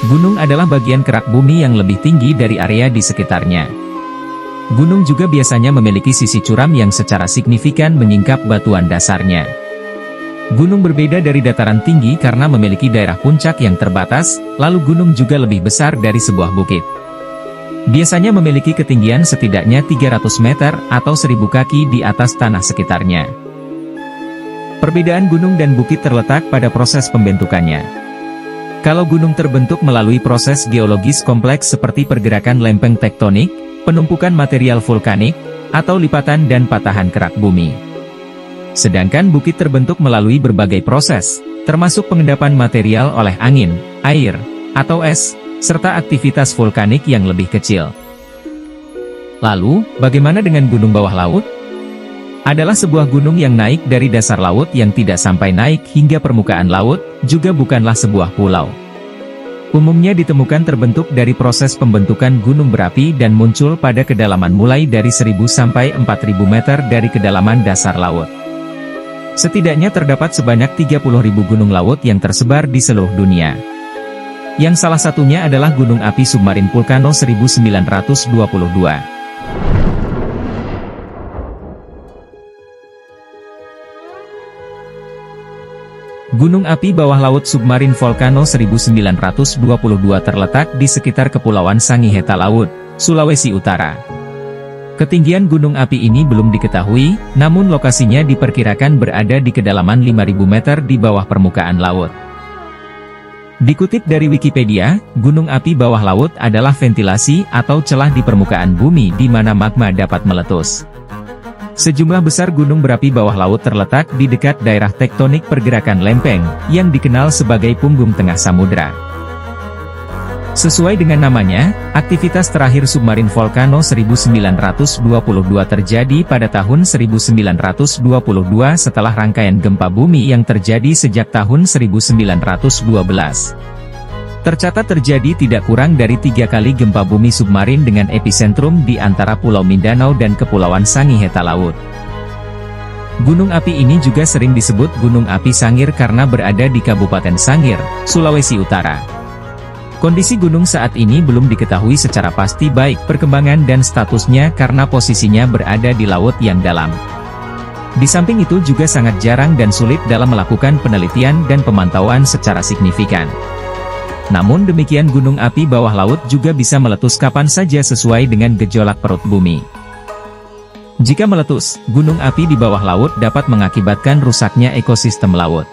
Gunung adalah bagian kerak bumi yang lebih tinggi dari area di sekitarnya. Gunung juga biasanya memiliki sisi curam yang secara signifikan menyingkap batuan dasarnya. Gunung berbeda dari dataran tinggi karena memiliki daerah puncak yang terbatas, lalu gunung juga lebih besar dari sebuah bukit. Biasanya memiliki ketinggian setidaknya 300 meter atau 1000 kaki di atas tanah sekitarnya. Perbedaan gunung dan bukit terletak pada proses pembentukannya. Kalau gunung terbentuk melalui proses geologis kompleks seperti pergerakan lempeng tektonik, penumpukan material vulkanik, atau lipatan dan patahan kerak bumi. Sedangkan bukit terbentuk melalui berbagai proses, termasuk pengendapan material oleh angin, air, atau es, serta aktivitas vulkanik yang lebih kecil. Lalu, bagaimana dengan gunung bawah laut? Adalah sebuah gunung yang naik dari dasar laut yang tidak sampai naik hingga permukaan laut, juga bukanlah sebuah pulau. Umumnya ditemukan terbentuk dari proses pembentukan gunung berapi dan muncul pada kedalaman mulai dari 1000 sampai 4000 meter dari kedalaman dasar laut. Setidaknya terdapat sebanyak 30.000 gunung laut yang tersebar di seluruh dunia. Yang salah satunya adalah gunung api submarin Vulcano 1922. Gunung api bawah laut submarin Vulcano 1922 terletak di sekitar Kepulauan Sangihe Talaud, Sulawesi Utara. Ketinggian gunung api ini belum diketahui, namun lokasinya diperkirakan berada di kedalaman 5.000 meter di bawah permukaan laut. Dikutip dari Wikipedia, gunung api bawah laut adalah ventilasi atau celah di permukaan bumi di mana magma dapat meletus. Sejumlah besar gunung berapi bawah laut terletak di dekat daerah tektonik pergerakan lempeng, yang dikenal sebagai punggung tengah samudra. Sesuai dengan namanya, aktivitas terakhir submarin Vulcano 1922 terjadi pada tahun 1922 setelah rangkaian gempa bumi yang terjadi sejak tahun 1912. Tercatat terjadi tidak kurang dari 3 kali gempa bumi submarin dengan epicentrum di antara Pulau Mindanao dan Kepulauan Sangihe Talaud. Gunung api ini juga sering disebut Gunung Api Sangir karena berada di Kabupaten Sangir, Sulawesi Utara. Kondisi gunung saat ini belum diketahui secara pasti baik perkembangan dan statusnya karena posisinya berada di laut yang dalam. Di samping itu juga sangat jarang dan sulit dalam melakukan penelitian dan pemantauan secara signifikan. Namun demikian gunung api bawah laut juga bisa meletus kapan saja sesuai dengan gejolak perut bumi. Jika meletus, gunung api di bawah laut dapat mengakibatkan rusaknya ekosistem laut.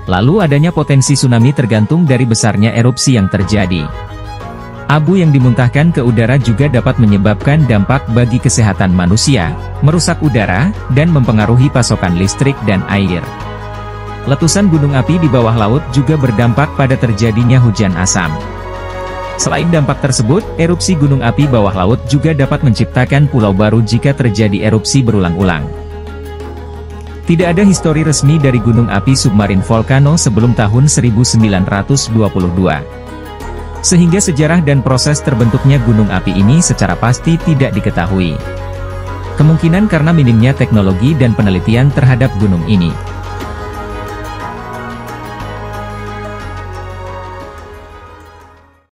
Lalu adanya potensi tsunami tergantung dari besarnya erupsi yang terjadi. Abu yang dimuntahkan ke udara juga dapat menyebabkan dampak bagi kesehatan manusia, merusak udara, dan mempengaruhi pasokan listrik dan air. Letusan gunung api di bawah laut juga berdampak pada terjadinya hujan asam. Selain dampak tersebut, erupsi gunung api bawah laut juga dapat menciptakan pulau baru jika terjadi erupsi berulang-ulang. Tidak ada histori resmi dari gunung api submarin Vulcano sebelum tahun 1922. Sehingga sejarah dan proses terbentuknya gunung api ini secara pasti tidak diketahui. Kemungkinan karena minimnya teknologi dan penelitian terhadap gunung ini.